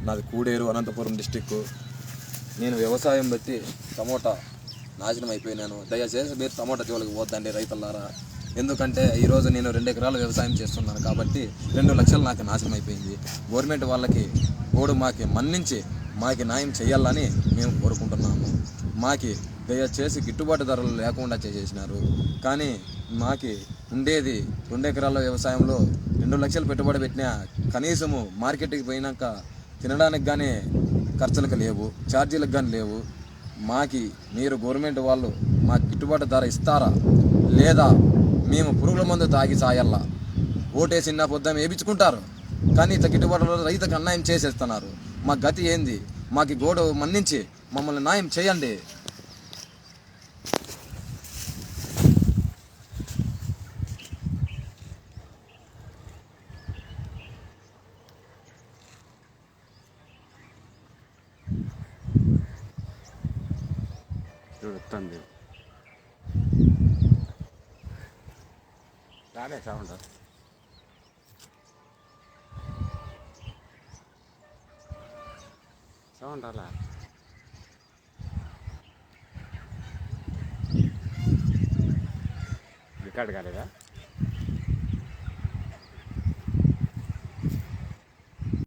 నాది కూడేరు, అనంతపురం డిస్టిక్. నేను వ్యవసాయం బట్టి టమోటా నాశనం అయిపోయినాను. దయచేసి మీరు టమోటా జోలికి పోద్దండి రైతులారా. ఎందుకంటే ఈరోజు నేను 2 ఎకరాల వ్యవసాయం చేస్తున్నాను కాబట్టి 2 లక్షలు నాకు నాశనం అయిపోయింది. గవర్నమెంట్ వాళ్ళకి మాకి మన్నించి మాకి న్యాయం చేయాలని మేము కోరుకుంటున్నాము. మాకి దయచేసి గిట్టుబాటు ధరలు లేకుండా చేసేసినారు. కానీ మాకి ఉండేది 2 ఎకరాల వ్యవసాయంలో 2 లక్షలు పెట్టుబడి పెట్టినా కనీసము మార్కెట్కి పోయినాక తినడానికి కానీ ఖర్చులకు లేవు, ఛార్జీలకు కానీ లేవు. మాకి మీరు గవర్నమెంట్ వాళ్ళు మాకు గిట్టుబాటు ధర ఇస్తారా లేదా మేము పురుగుల మందు తాగి సాయల్లా? ఓటేసిన్న పొద్దున వేయించుకుంటారు కానీ ఇంత గిట్టుబాటులో రైతుకు అన్యాయం చేసేస్తున్నారు. మా గతి ఏంది? మాకు గోడు మన్నించి మమ్మల్ని న్యాయం చేయండి. చూడుతుంది రాలే సౌండ్ రాలా రికార్డ్ కాలేదా?